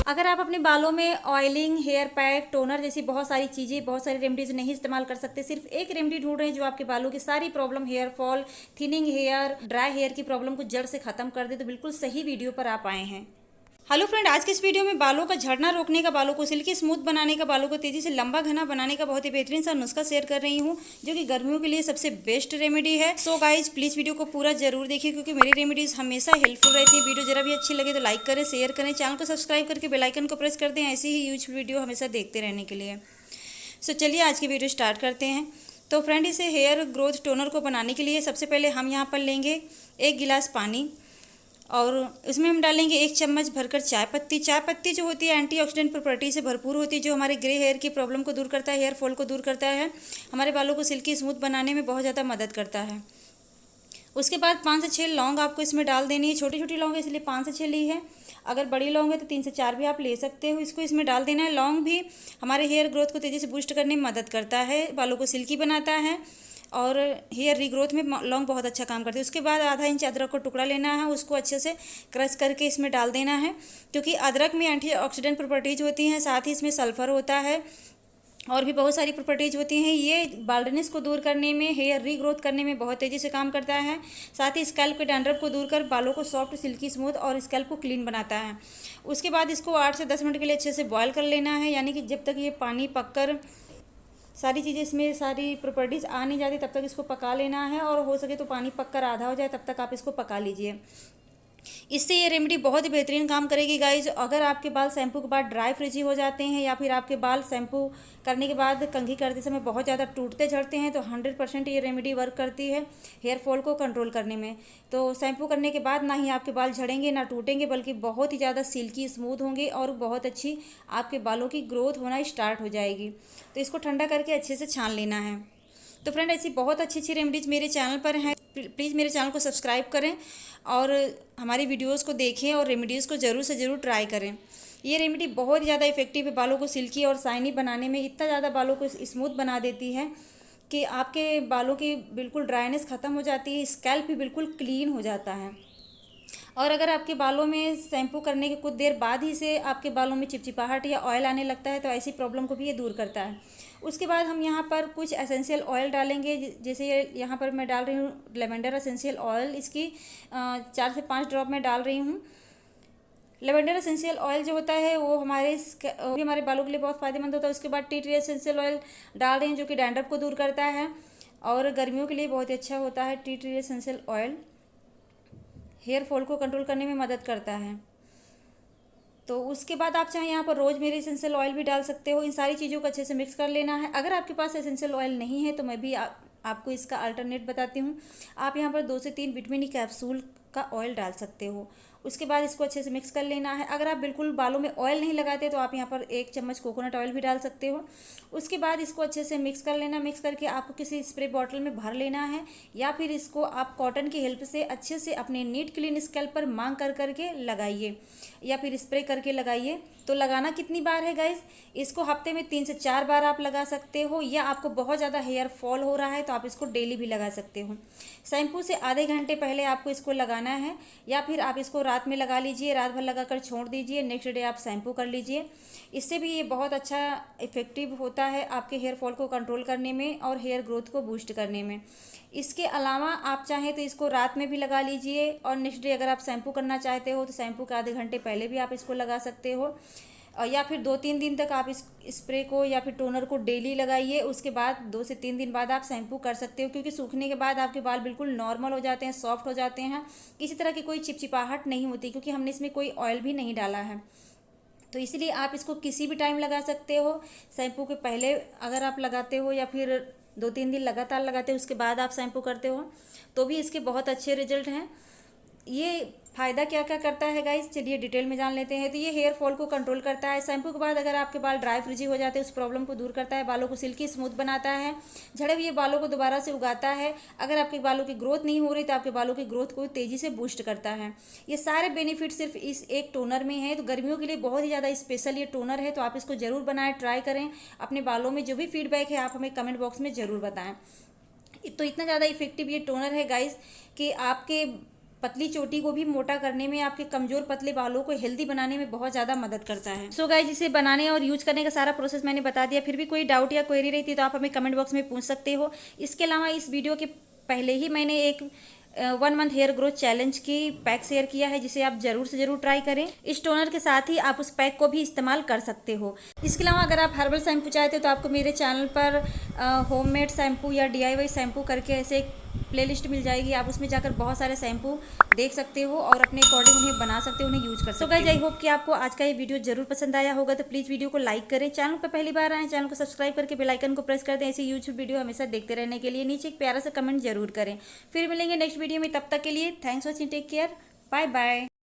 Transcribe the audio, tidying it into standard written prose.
अगर आप अपने बालों में ऑयलिंग, हेयर पैक, टोनर जैसी बहुत सारी चीज़ें, बहुत सारी रेमेडीज नहीं इस्तेमाल कर सकते, सिर्फ एक रेमेडी ढूंढ रहे हैं जो आपके बालों की सारी problem, hair fall, thinning hair, dry hair की प्रॉब्लम को जड़ से खत्म कर दे, तो बिल्कुल सही वीडियो पर आप आए हैं। हेलो फ्रेंड, आज के इस वीडियो में बालों का झड़ना रोकने का, बालों को सिल्की स्मूथ बनाने का, बालों को तेजी से लंबा घना बनाने का बहुत ही बेहतरीन सा नुस्खा शेयर कर रही हूँ, जो कि गर्मियों के लिए सबसे बेस्ट रेमेडी है। सो गाइज प्लीज़ वीडियो को पूरा जरूर देखिए, क्योंकि मेरी रेमेडीज हमेशा हेल्पफुल रहती है। वीडियो जरा भी अच्छी लगे तो लाइक करें, शेयर करें, चैनल को सब्सक्राइब करके बेल आइकन को प्रेस कर दें ऐसी ही यूजफुल वीडियो हमेशा देखते रहने के लिए। सो चलिए आज की वीडियो स्टार्ट करते हैं। तो फ्रेंड, इसे हेयर ग्रोथ टोनर को बनाने के लिए सबसे पहले हम यहाँ पर लेंगे 1 गिलास पानी, और इसमें हम डालेंगे 1 चम्मच भरकर चाय पत्ती। चाय पत्ती जो होती है एंटीऑक्सीडेंट प्रॉपर्टी से भरपूर होती है, जो हमारे ग्रे हेयर की प्रॉब्लम को दूर करता है, हेयर फॉल को दूर करता है, हमारे बालों को सिल्की स्मूथ बनाने में बहुत ज़्यादा मदद करता है। उसके बाद 5 से 6 लौंग आपको इसमें डाल देनी है। छोटी छोटी लौंग है इसलिए 5 से 6 ली है, अगर बड़ी लौंग है तो 3 से 4 भी आप ले सकते हो। इसको इसमें डाल देना है। लौंग भी हमारे हेयर ग्रोथ को तेज़ी से बूस्ट करने में मदद करता है, बालों को सिल्की बनाता है और हेयर रीग्रोथ में लौंग बहुत अच्छा काम करती है। उसके बाद आधा इंच अदरक को टुकड़ा लेना है, उसको अच्छे से क्रश करके इसमें डाल देना है, क्योंकि अदरक में एंटीऑक्सीडेंट प्रॉपर्टीज होती हैं, साथ ही इसमें सल्फर होता है और भी बहुत सारी प्रॉपर्टीज होती हैं। ये बाल्डनेस को दूर करने में, हेयर रीग्रोथ करने में बहुत तेज़ी से काम करता है। साथ ही स्कैल्प के डैंड्रफ को दूर कर बालों को सॉफ्ट, सिल्की, स्मूथ और स्कैल्प को क्लीन बनाता है। उसके बाद इसको 8 से 10 मिनट के लिए अच्छे से बॉयल कर लेना है, यानी कि जब तक ये पानी पककर सारी चीज़ें इसमें सारी प्रॉपर्टीज़ आ नहीं जाती तब तक इसको पका लेना है, और हो सके तो पानी पककर आधा हो जाए तब तक आप इसको पका लीजिए। इससे ये रेमेडी बहुत ही बेहतरीन काम करेगी गाइज। अगर आपके बाल शैम्पू के बाद ड्राई फ्रिजी हो जाते हैं, या फिर आपके बाल शैम्पू करने के बाद कंघी करते समय बहुत ज़्यादा टूटते झड़ते हैं, तो 100% ये रेमेडी वर्क करती है हेयर फॉल को कंट्रोल करने में। तो शैम्पू करने के बाद ना ही आपके बाल झड़ेंगे ना टूटेंगे, बल्कि बहुत ही ज़्यादा सिल्की स्मूथ होंगे और बहुत अच्छी आपके बालों की ग्रोथ होना स्टार्ट हो जाएगी। तो इसको ठंडा करके अच्छे से छान लेना है। तो फ्रेंड, ऐसी बहुत अच्छी अच्छी रेमेडीज़ मेरे चैनल पर हैं, प्लीज़ मेरे चैनल को सब्सक्राइब करें और हमारी वीडियोस को देखें और रेमेडीज़ को ज़रूर से ज़रूर ट्राई करें। ये रेमेडी बहुत ज़्यादा इफेक्टिव है, बालों को सिल्की और शाइनी बनाने में इतना ज़्यादा बालों को स्मूथ बना देती है कि आपके बालों की बिल्कुल ड्राइनेस ख़त्म हो जाती है, स्कैल्प भी बिल्कुल क्लीन हो जाता है। और अगर आपके बालों में शैम्पू करने के कुछ देर बाद ही से आपके बालों में चिपचिपाहट या ऑयल आने लगता है, तो ऐसी प्रॉब्लम को भी ये दूर करता है। उसके बाद हम यहाँ पर कुछ एसेंशियल ऑयल डालेंगे, जैसे यहाँ पर मैं डाल रही हूँ लेवेंडर एसेंशियल ऑयल, इसकी 4 से 5 ड्रॉप मैं डाल रही हूँ। लेवेंडर एसेंशियल ऑयल जो होता है वो हमारे बालों के लिए बहुत फ़ायदेमंद होता है। उसके बाद टी ट्री एसेंशियल ऑयल डाल रही हूँ, जो कि डैंड्रफ को दूर करता है और गर्मियों के लिए बहुत ही अच्छा होता है। Tea tree essential oil hair fall को कंट्रोल करने में मदद करता है। तो उसके बाद आप चाहें यहाँ पर रोज़मेरी एसेंशियल ऑयल भी डाल सकते हो। इन सारी चीज़ों को अच्छे से मिक्स कर लेना है। अगर आपके पास एसेंशियल ऑयल नहीं है तो मैं भी आपको इसका अल्टरनेट बताती हूँ। आप यहाँ पर 2 से 3 विटामिन ई कैप्सूल का ऑयल डाल सकते हो। उसके बाद इसको अच्छे से मिक्स कर लेना है। अगर आप बिल्कुल बालों में ऑयल नहीं लगाते तो आप यहाँ पर 1 चम्मच कोकोनट ऑयल भी डाल सकते हो। उसके बाद इसको अच्छे से मिक्स कर लेना। मिक्स करके आपको किसी स्प्रे बॉटल में भर लेना है, या फिर इसको आप कॉटन की हेल्प से अच्छे से अपने नीट क्लीन स्कैल्प पर मांग कर करके लगाइए, या फिर स्प्रे करके लगाइए। तो लगाना कितनी बार है गाइज, इसको हफ्ते में 3 से 4 बार आप लगा सकते हो, या आपको बहुत ज़्यादा हेयर फॉल हो रहा है तो आप इसको डेली भी लगा सकते हो। शैम्पू से आधे घंटे पहले आपको इसको लगाना है, या फिर आप इसको रात में लगा लीजिए, रात भर लगाकर छोड़ दीजिए, नेक्स्ट डे आप शैम्पू कर लीजिए। इससे भी ये बहुत अच्छा इफेक्टिव होता है आपके हेयर फॉल को कंट्रोल करने में और हेयर ग्रोथ को बूस्ट करने में। इसके अलावा आप चाहें तो इसको रात में भी लगा लीजिए, और नेक्स्ट डे अगर आप शैम्पू करना चाहते हो तो शैम्पू के आधे घंटे पहले भी आप इसको लगा सकते हो, या फिर 2-3 दिन तक आप इस स्प्रे को या फिर टोनर को डेली लगाइए। उसके बाद 2 से 3 दिन बाद आप शैम्पू कर सकते हो, क्योंकि सूखने के बाद आपके बाल बिल्कुल नॉर्मल हो जाते हैं, सॉफ्ट हो जाते हैं, किसी तरह की कोई चिपचिपाहट नहीं होती, क्योंकि हमने इसमें कोई ऑयल भी नहीं डाला है। तो इसलिए आप इसको किसी भी टाइम लगा सकते हो। शैम्पू के पहले अगर आप लगाते हो, या फिर 2-3 दिन लगातार लगाते हो उसके बाद आप शैम्पू करते हो, तो भी इसके बहुत अच्छे रिजल्ट हैं। ये फ़ायदा क्या क्या करता है गाइस, चलिए डिटेल में जान लेते हैं। तो ये हेयर फॉल को कंट्रोल करता है। शैम्पू के बाद अगर आपके बाल ड्राई फ्रिजी हो जाते हैं, उस प्रॉब्लम को दूर करता है, बालों को सिल्की स्मूथ बनाता है, झड़े हुए बालों को दोबारा से उगाता है। अगर आपके बालों की ग्रोथ नहीं हो रही तो आपके बालों की ग्रोथ को तेज़ी से बूस्ट करता है। ये सारे बेनिफिट सिर्फ इस एक टोनर में है। तो गर्मियों के लिए बहुत ही ज़्यादा स्पेशल ये टोनर है, तो आप इसको ज़रूर बनाएं, ट्राई करें। अपने बालों में जो भी फीडबैक है आप हमें कमेंट बॉक्स में ज़रूर बताएं। तो इतना ज़्यादा इफेक्टिव ये टोनर है गाइस कि आपके पतली चोटी को भी मोटा करने में, आपके कमजोर पतले बालों को हेल्दी बनाने में बहुत ज़्यादा मदद करता है। सो गाइस, इसे बनाने और यूज करने का सारा प्रोसेस मैंने बता दिया। फिर भी कोई डाउट या क्वेरी रहती है तो आप हमें कमेंट बॉक्स में पूछ सकते हो। इसके अलावा इस वीडियो के पहले ही मैंने एक 1 मंथ हेयर ग्रोथ चैलेंज की पैक शेयर किया है, जिसे आप जरूर से जरूर ट्राई करें। इस टोनर के साथ ही आप उस पैक को भी इस्तेमाल कर सकते हो। इसके अलावा अगर आप हर्बल शैम्पू चाहते हो तो आपको मेरे चैनल पर होममेड शैम्पू या DIY शैम्पू करके ऐसे प्लेलिस्ट मिल जाएगी। आप उसमें जाकर बहुत सारे शैम्पू देख सकते हो और अपने अकॉर्डिंग उन्हें बना सकते हो, उन्हें यूज कर सकते हो। गाइस, आई होप कि आपको आज का ये वीडियो जरूर पसंद आया होगा। तो प्लीज़ वीडियो को लाइक करें, चैनल पर पहली बार आए चैनल को सब्सक्राइब करके बेल आइकन को प्रेस कर दें ऐसी यूट्यूब वीडियो हमेशा देखते रहने के लिए। नीचे एक प्यारा सा कमेंट जरूर करें। फिर मिलेंगे नेक्स्ट वीडियो में, तब तक के लिए thanks watching, take care, bye bye.